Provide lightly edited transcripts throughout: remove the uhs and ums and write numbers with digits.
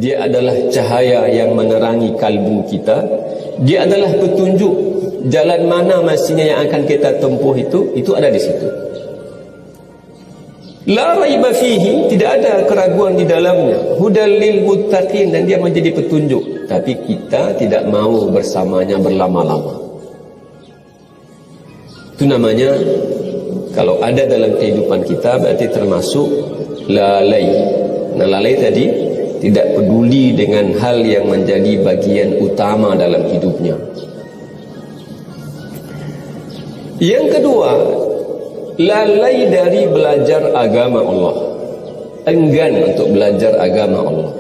dia adalah cahaya yang menerangi kalbu kita, dia adalah petunjuk jalan mana mestinya yang akan kita tempuh, itu ada di situ. La raiba fihi, tidak ada keraguan di dalamnya. Hudal lil muttaqin, dan dia menjadi petunjuk. Tapi kita tidak mau bersamanya berlama-lama. Itu namanya, kalau ada dalam kehidupan kita, berarti termasuk lalai. Nah, lalai tadi tidak peduli dengan hal yang menjadi bagian utama dalam hidupnya. Yang kedua, lalai dari belajar agama Allah, enggan untuk belajar agama Allah.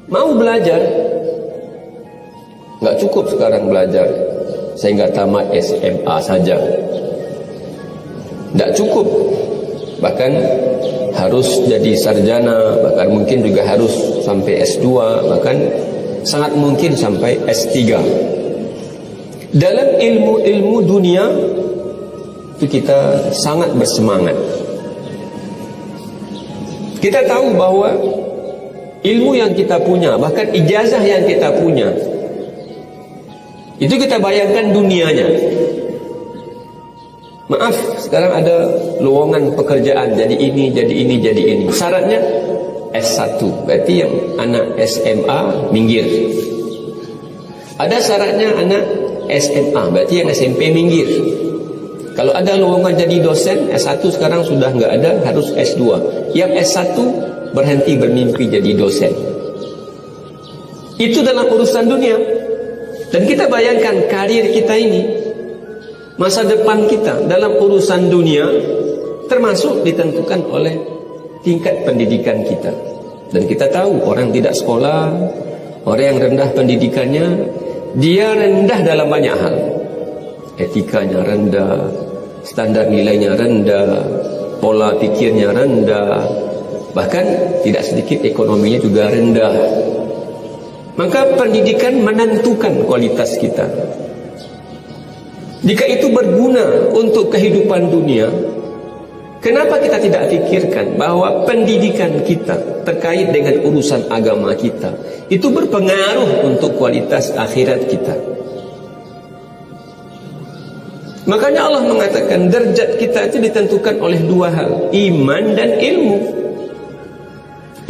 Mau belajar, nggak cukup sekarang belajar sehingga tamat SMA saja, nggak cukup, bahkan harus jadi sarjana, bahkan mungkin juga harus sampai S2, bahkan sangat mungkin sampai S3. Dalam ilmu-ilmu dunia itu kita sangat bersemangat. Kita tahu bahwa ilmu yang kita punya, bahkan ijazah yang kita punya, itu kita bayangkan dunianya. Maaf, sekarang ada lowongan pekerjaan, jadi ini, jadi ini, jadi ini. Syaratnya S1, berarti yang anak SMA minggir. Ada syaratnya anak SMA, berarti yang SMP minggir. Kalau ada lowongan jadi dosen, S1 sekarang sudah nggak ada, harus S2. Yang S1 berhenti bermimpi jadi dosen. Itu dalam urusan dunia. Dan kita bayangkan karir kita ini, masa depan kita dalam urusan dunia, termasuk ditentukan oleh tingkat pendidikan kita. Dan kita tahu orang tidak sekolah, orang yang rendah pendidikannya, dia rendah dalam banyak hal. Etikanya rendah, standar nilainya rendah, pola pikirnya rendah, bahkan tidak sedikit ekonominya juga rendah. Maka pendidikan menentukan kualitas kita. Jika itu berguna untuk kehidupan dunia, kenapa kita tidak fikirkan bahwa pendidikan kita terkait dengan urusan agama kita itu berpengaruh untuk kualitas akhirat kita? Makanya Allah mengatakan derajat kita itu ditentukan oleh dua hal, iman dan ilmu.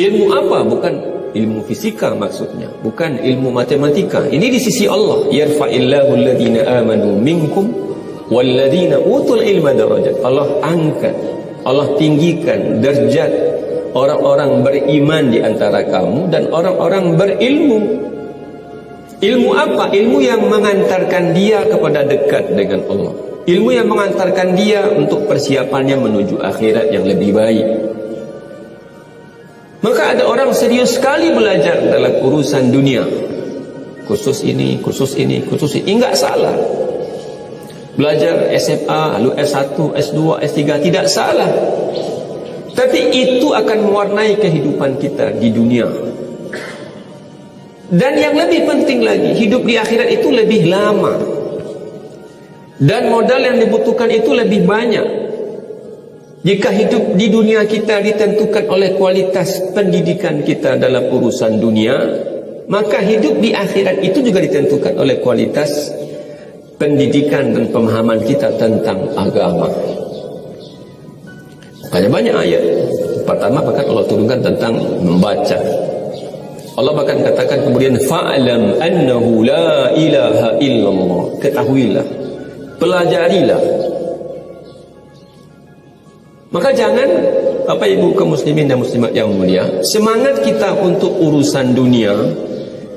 Ilmu apa? Bukan ilmu fisika maksudnya, bukan ilmu matematika. Ini di sisi Allah. Yarfa'illahu alladhina amanu minkum walladhina utul ilma darajat. Allah angkat, Allah tinggikan derajat orang-orang beriman di antara kamu dan orang-orang berilmu. Ilmu apa? Ilmu yang mengantarkan dia kepada dekat dengan Allah. Ilmu yang mengantarkan dia untuk persiapannya menuju akhirat yang lebih baik. Maka ada orang serius sekali belajar dalam urusan dunia. Kursus ini, kursus ini, kursus ini. Enggak salah. Belajar SMA, lalu S1, S2, S3, tidak salah. Tapi itu akan mewarnai kehidupan kita di dunia. Dan yang lebih penting lagi, hidup di akhirat itu lebih lama. Dan modal yang dibutuhkan itu lebih banyak. Jika hidup di dunia kita ditentukan oleh kualitas pendidikan kita dalam urusan dunia, maka hidup di akhirat itu juga ditentukan oleh kualitas pendidikan dan pemahaman kita tentang agama. Makanya banyak ayat. Pertama bahkan Allah turunkan tentang membaca. Allah bahkan katakan kemudian fa'lam annahu la ilaha illallah. Ketahuilah, pelajarilah. Maka jangan, Bapak Ibu kaum muslimin dan muslimat yang mulia, semangat kita untuk urusan dunia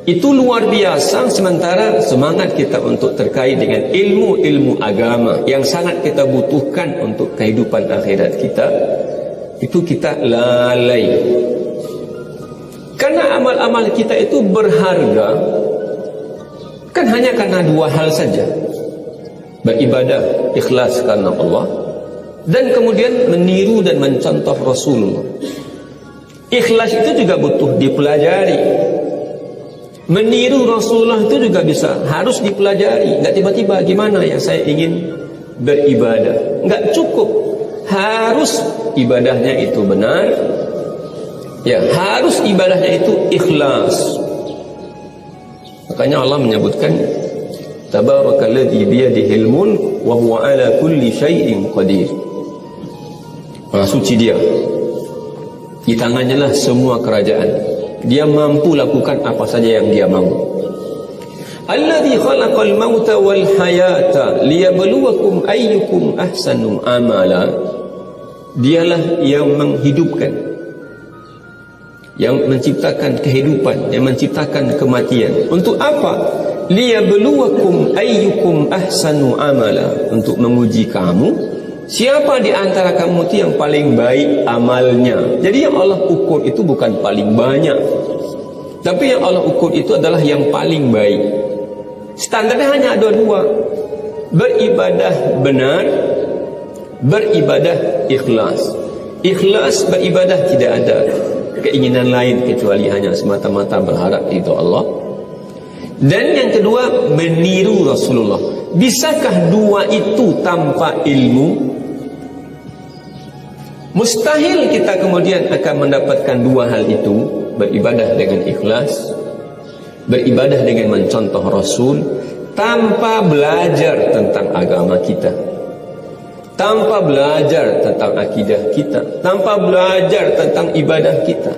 itu luar biasa, sementara semangat kita untuk terkait dengan ilmu-ilmu agama yang sangat kita butuhkan untuk kehidupan akhirat kita, itu kita lalai. Karena amal-amal kita itu berharga kan hanya karena dua hal saja: beribadah ikhlas karena Allah, dan kemudian meniru dan mencontoh Rasulullah. Ikhlas itu juga butuh dipelajari. Meniru Rasulullah itu juga harus dipelajari. Enggak tiba-tiba gimana ya saya ingin beribadah. Enggak cukup. Harus ibadahnya itu benar. Ya, harus ibadahnya itu ikhlas. Makanya Allah menyebutkan Tabarakalladzi biyadihil mulk wa huwa ala kulli syai'in qadir. Maha suci Dia. Di tangannya lah semua kerajaan. Dia mampu lakukan apa saja yang Dia mahu. Alladzi khalaqal mauta wal hayata liyabluwakum ayyukum ahsanu amala. Dialah yang menghidupkan, yang menciptakan kehidupan, yang menciptakan kematian. Untuk apa? Liyabluwakum ayyukum ahsanu amala. Untuk menguji kamu, siapa di antara kamu itu yang paling baik amalnya. Jadi yang Allah ukur itu bukan paling banyak, tapi yang Allah ukur itu adalah yang paling baik. Standarnya hanya ada dua: beribadah benar, beribadah ikhlas. Ikhlas beribadah, tidak ada keinginan lain kecuali hanya semata-mata berharap ridha Allah. Dan yang kedua, meniru Rasulullah. Bisakah dua itu tanpa ilmu? Mustahil kita kemudian akan mendapatkan dua hal itu. Beribadah dengan ikhlas, beribadah dengan mencontoh Rasul, tanpa belajar tentang agama kita, tanpa belajar tentang akidah kita, tanpa belajar tentang ibadah kita.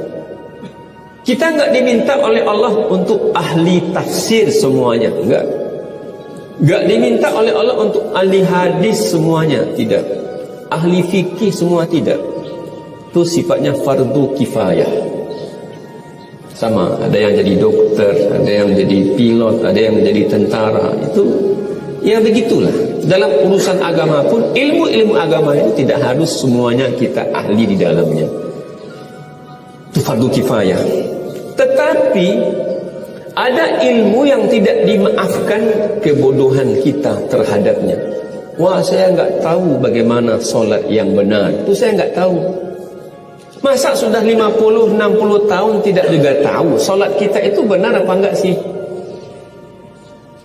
Kita enggak diminta oleh Allah untuk ahli tafsir semuanya, enggak. Enggak diminta oleh Allah untuk ahli hadis semuanya, tidak. Ahli fikih semua, tidak. Itu sifatnya fardu kifayah. Sama, ada yang jadi dokter, ada yang jadi pilot, ada yang jadi tentara. Itu ya begitulah. Dalam urusan agama pun, ilmu-ilmu agama itu tidak harus semuanya kita ahli di dalamnya. Itu fardu kifayah. Tetapi ada ilmu yang tidak dimaafkan kebodohan kita terhadapnya. Wah, saya enggak tahu bagaimana solat yang benar. Itu saya enggak tahu. Masa sudah 50-60 tahun tidak juga tahu solat kita itu benar apa enggak sih?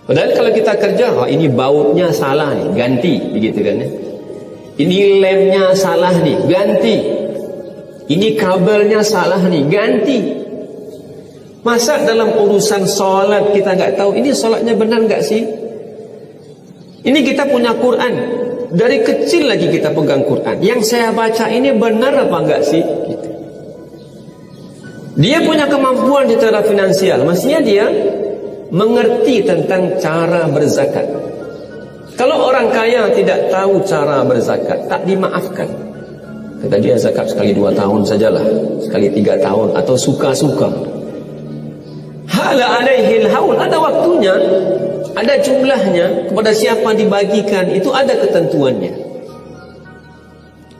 Padahal kalau kita kerja, oh ini bautnya salah nih, ganti, begitu kan ya? Ini lemnya salah nih, ganti. Ini kabelnya salah nih, ganti. Masa dalam urusan solat kita enggak tahu ini solatnya benar enggak sih? Ini kita punya Quran, dari kecil lagi kita pegang Quran. Yang saya baca ini benar apa enggak sih? Gitu. Dia punya kemampuan secara finansial, maksudnya dia mengerti tentang cara berzakat. Kalau orang kaya tidak tahu cara berzakat, tak dimaafkan. Kata dia zakat sekali 2 tahun sajalah, sekali 3 tahun, atau suka-suka. Hala alaihil haul, ada waktunya, ada jumlahnya, kepada siapa dibagikan, itu ada ketentuannya.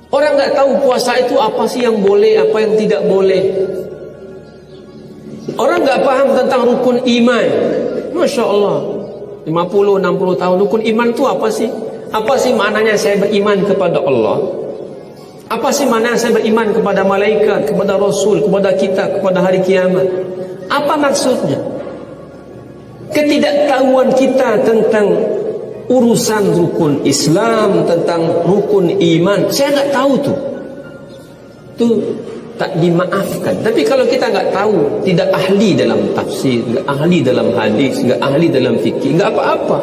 Orang nggak tahu puasa itu apa sih yang boleh, apa yang tidak boleh. Orang nggak paham tentang rukun iman. Masya Allah, 50-60 tahun rukun iman itu apa sih? Apa sih maknanya saya beriman kepada Allah? Apa sih maknanya saya beriman kepada malaikat, kepada Rasul, kepada kita, kepada hari kiamat? Apa maksudnya? Ketidaktahuan kita tentang urusan rukun Islam, tentang rukun iman, saya nggak tahu tuh. Itu tak dimaafkan. Tapi kalau kita nggak tahu, tidak ahli dalam tafsir, nggak ahli dalam hadis, nggak ahli dalam fikih, nggak apa-apa.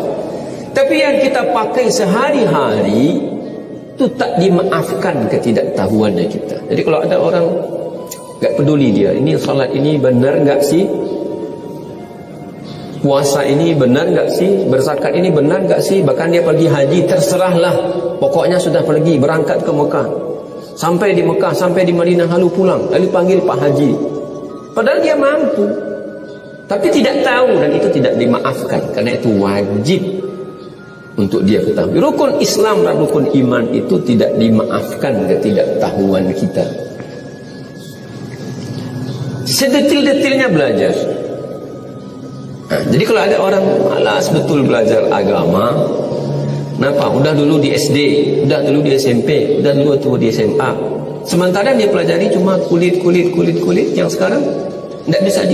Tapi yang kita pakai sehari-hari itu tak dimaafkan ketidaktahuannya kita. Jadi kalau ada orang nggak peduli dia, ini salat ini benar nggak sih? Puasa ini benar nggak sih? Berzakat ini benar nggak sih? Bahkan dia pergi haji, terserahlah. Pokoknya sudah pergi, berangkat ke Mekah. Sampai di Mekah, sampai di Madinah, lalu pulang, lalu panggil Pak Haji. Padahal dia mampu, tapi tidak tahu, dan itu tidak dimaafkan. Karena itu wajib untuk dia ketahui. Rukun Islam dan rukun iman itu tidak dimaafkan ketidaktahuan kita. Sedetil-detilnya belajar. Nah, jadi kalau ada orang malas betul belajar agama, kenapa? Udah dulu di SD, udah dulu di SMP, udah dulu tuh di SMA. Sementara dia pelajari cuma kulit yang sekarang tidak bisa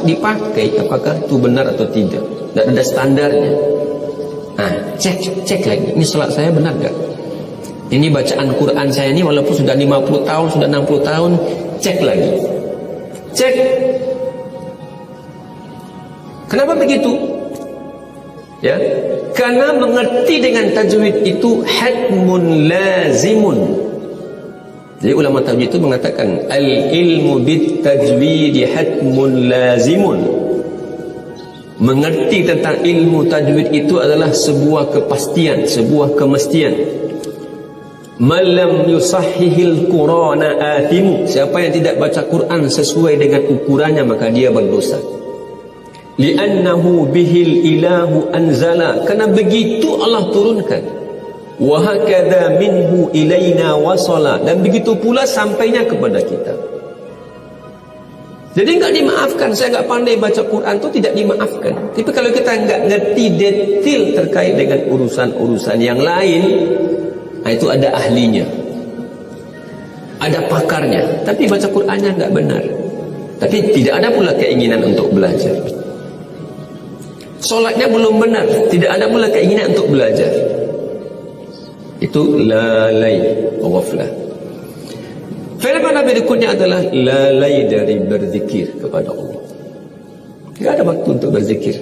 dipakai. Apakah itu benar atau tidak? Tidak ada standarnya. Nah, cek lagi. Ini salat saya benar gak? Ini bacaan Quran saya ini walaupun sudah 50 tahun, sudah 60 tahun, cek lagi. Cek. Kenapa begitu? Ya, karena mengerti dengan tajwid itu hatmun lazimun. Jadi ulama tajwid itu mengatakan al-ilmu bit tajwid hatmun lazimun. Mengerti tentang ilmu tajwid itu adalah sebuah kepastian, sebuah kemestian. Malam yusahhihil Qur'ana athimu. Siapa yang tidak baca Quran sesuai dengan ukurannya maka dia berdosa. Li'annahu bihil ilahu anzala. Karena begitu Allah turunkan. Wa hakadha minhu ilaina wasala. Dan begitu pula sampainya kepada kita. Jadi enggak dimaafkan. Saya enggak pandai baca Quran itu tidak dimaafkan. Tapi kalau kita enggak ngerti detail terkait dengan urusan-urusan yang lain, itu ada ahlinya, ada pakarnya. Tapi baca Qurannya enggak benar. Tapi tidak ada pula keinginan untuk belajar. Solatnya belum benar, tidak ada pula keinginan untuk belajar. Itu lalai ghaflah. Firman Nabi berikutnya adalah lalai dari berzikir kepada Allah. Tidak ada waktu untuk berzikir.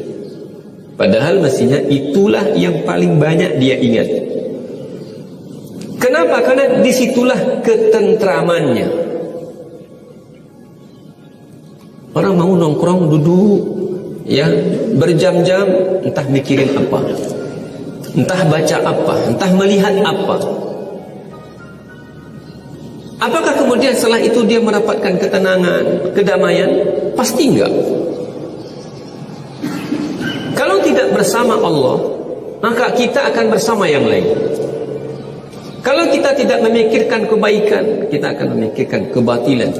Padahal mestinya itulah yang paling banyak dia ingat. Kenapa? Karena disitulah ketentramannya. Orang mau nongkrong duduk, ya, berjam-jam, entah mikirin apa, entah baca apa, entah melihat apa. Apakah kemudian setelah itu dia mendapatkan ketenangan, kedamaian? Pasti enggak. Kalau tidak bersama Allah, maka kita akan bersama yang lain. Kalau kita tidak memikirkan kebaikan, kita akan memikirkan kebatilan.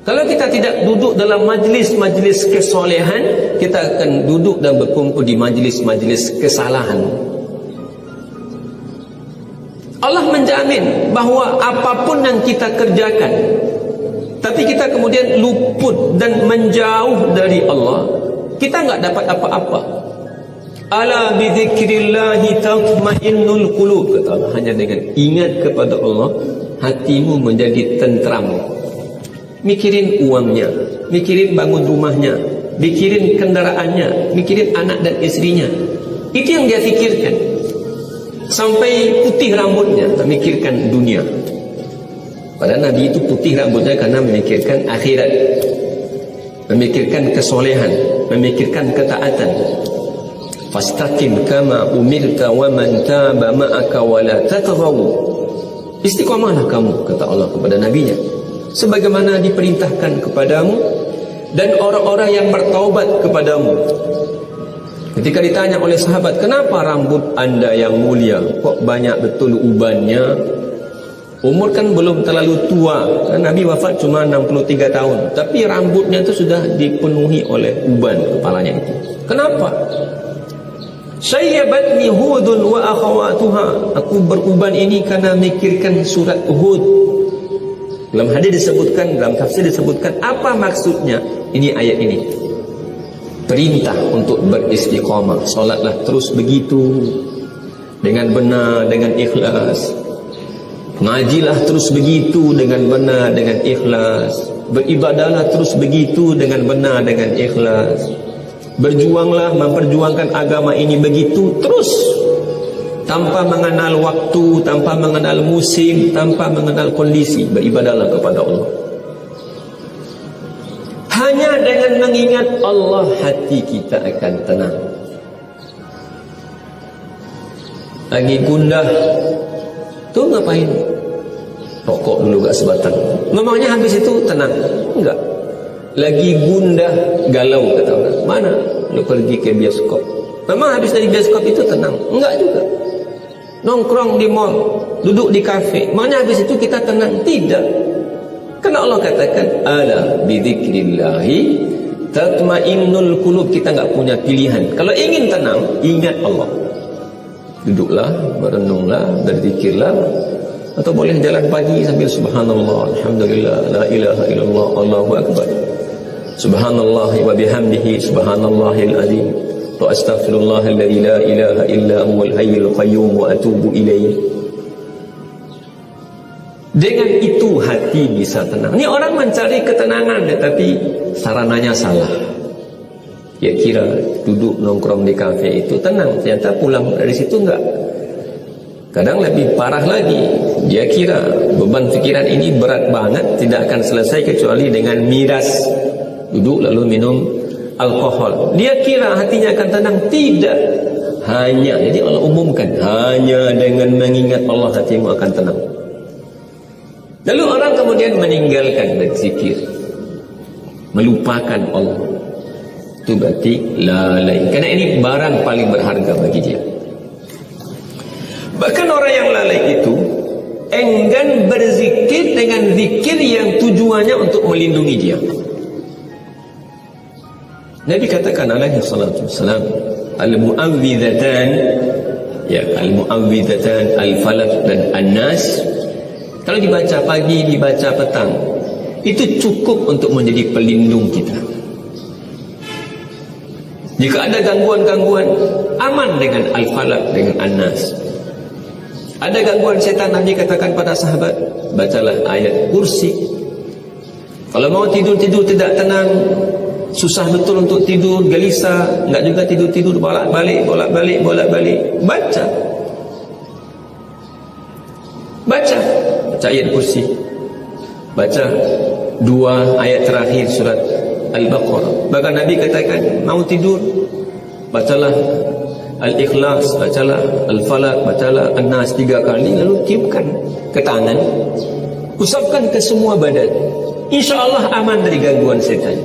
Kalau kita tidak duduk dalam majlis-majlis kesolehan, kita akan duduk dan berkumpul di majlis-majlis kesalahan. Allah menjamin bahawa apapun yang kita kerjakan, tapi kita kemudian luput dan menjauh dari Allah, kita enggak dapat apa-apa. Ala bidzikrillahi tatma'innul qulub, kata Allah. Hanya dengan ingat kepada Allah, hatimu menjadi tentram. Mikirin uangnya, mikirin bangun rumahnya, mikirin kendaraannya, mikirin anak dan istrinya. Itu yang dia fikirkan. Sampai putih rambutnya, memikirkan dunia. Padahal Nabi itu putih rambutnya karena memikirkan akhirat, memikirkan kesolehan, memikirkan ketaatan. Fastaqim kama umirta wa man taba ma'aka wa la tatghaw. Istiqamahlah kamu, kata Allah kepada nabinya, sebagaimana diperintahkan kepadamu dan orang-orang yang bertaubat kepadamu. Ketika ditanya oleh sahabat, kenapa rambut anda yang mulia kok banyak betul ubannya? Umur kan belum terlalu tua, Nabi wafat cuma 63 tahun, tapi rambutnya itu sudah dipenuhi oleh uban kepalanya itu. Kenapa? Sayyabatni Hudun wa akhawatuha. Aku beruban ini karena mikirkan surat Hud. Dalam hadis disebutkan, dalam tafsir disebutkan, apa maksudnya ini ayat ini? Perintah untuk beristiqamah. Solatlah terus begitu, dengan benar, dengan ikhlas. Ngajilah terus begitu, dengan benar, dengan ikhlas. Beribadahlah terus begitu, dengan benar, dengan ikhlas. Berjuanglah memperjuangkan agama ini begitu terus, tanpa mengenal waktu, tanpa mengenal musim, tanpa mengenal kondisi. Beribadahlah kepada Allah. Hanya dengan mengingat Allah, hati kita akan tenang. Lagi gundah tu ngapain? Rokok dulu gak sebatang. Memangnya habis itu tenang? Enggak. Lagi gundah, galau, kata orang. Mana? Lu pergi ke bioskop. Memang habis dari bioskop itu tenang? Enggak juga. Nongkrong di mall, duduk di kafe, maknanya habis itu kita tenang? Tidak. Karena Allah katakan, ala bidzikrillahi tatmainnul qulub. Kita enggak punya pilihan. Kalau ingin tenang, ingat Allah. Duduklah, merenunglah, berzikirlah. Atau boleh jalan pagi sambil subhanallah, alhamdulillah, la ilaha illallah, Allahu akbar. Subhanallah wa bihamdihi, subhanallahil azim. Wa astaghfirullahalladzi la ilaha illa huwal hayyul qayyum wa atubu ilaih. Dengan itu hati bisa tenang. Ini orang mencari ketenangan, tetapi sarananya salah. Dia kira duduk nongkrong di kafe itu tenang, ternyata pulang dari situ enggak. Kadang lebih parah lagi, dia kira beban pikiran ini berat banget, tidak akan selesai kecuali dengan miras. Duduk lalu minum alkohol. Dia kira hatinya akan tenang, tidak. Hanya, jadi Allah umumkan, hanya dengan mengingat Allah hatimu akan tenang. Lalu orang kemudian meninggalkan berzikir, melupakan Allah. Itu berarti lalai. Karena ini barang paling berharga bagi dia. Bahkan orang yang lalai itu enggan berzikir dengan zikir yang tujuannya untuk melindungi dia. Nabi katakan alaihi salatu wassalam, al-mu'awwidhatan, ya, al-mu'awwidhatan, al-falaq dan an-nas, kalau dibaca pagi, dibaca petang, itu cukup untuk menjadi pelindung kita. Jika ada gangguan-gangguan, aman dengan al-falaq, dengan an-nas. Ada gangguan setan, Nabi katakan pada sahabat, bacalah ayat kursi. Kalau mau tidur-tidur tidak tenang, susah betul untuk tidur, gelisah, enggak juga tidur-tidur, bolak-balik, baca. Baca ayat kursi. Baca 2 ayat terakhir surat Al-Baqarah. Bahkan Nabi katakan, mau tidur, bacalah Al-Ikhlas, bacalah Al-Falaq, bacalah An-Nas 3 kali, lalu tiupkan ke tangan, usapkan ke semua badan. InsyaAllah aman dari gangguan setan.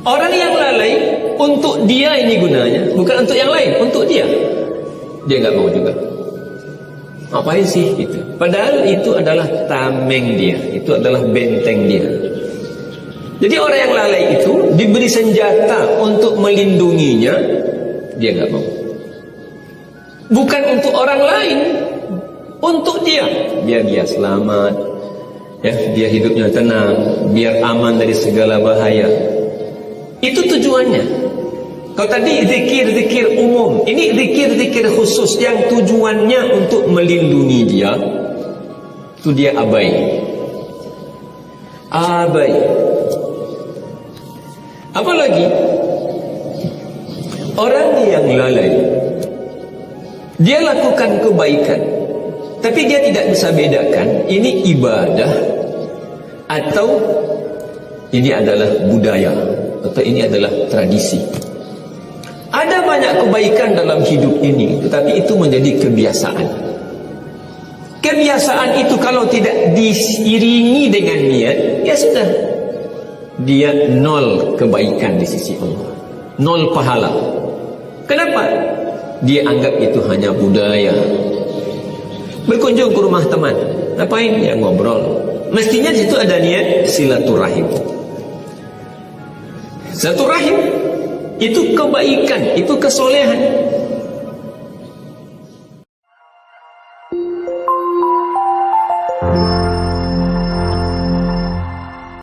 Orang yang lalai, untuk dia ini gunanya, bukan untuk yang lain, untuk dia. Dia enggak mau juga. Ngapain sih itu? Padahal itu adalah tameng dia, itu adalah benteng dia. Jadi orang yang lalai itu diberi senjata untuk melindunginya, dia enggak mau. Bukan untuk orang lain, untuk dia. Biar dia selamat, ya, dia hidupnya tenang, biar aman dari segala bahaya. Itu tujuannya. Kalau tadi zikir-zikir umum, ini zikir-zikir khusus yang tujuannya untuk melindungi dia, itu dia abai. Apalagi orang yang lalai, dia lakukan kebaikan, tapi dia tidak bisa bedakan ini ibadah atau ini adalah budaya, atau ini adalah tradisi. Ada banyak kebaikan dalam hidup ini, tetapi itu menjadi kebiasaan. Kebiasaan itu kalau tidak diiringi dengan niat, ya sudah, dia nol kebaikan di sisi Allah, nol pahala. Kenapa? Dia anggap itu hanya budaya. Berkunjung ke rumah teman, ngapain? Ya ngobrol. Mestinya di situ ada niat silaturahim. Silaturahim itu kebaikan, itu kesolehan.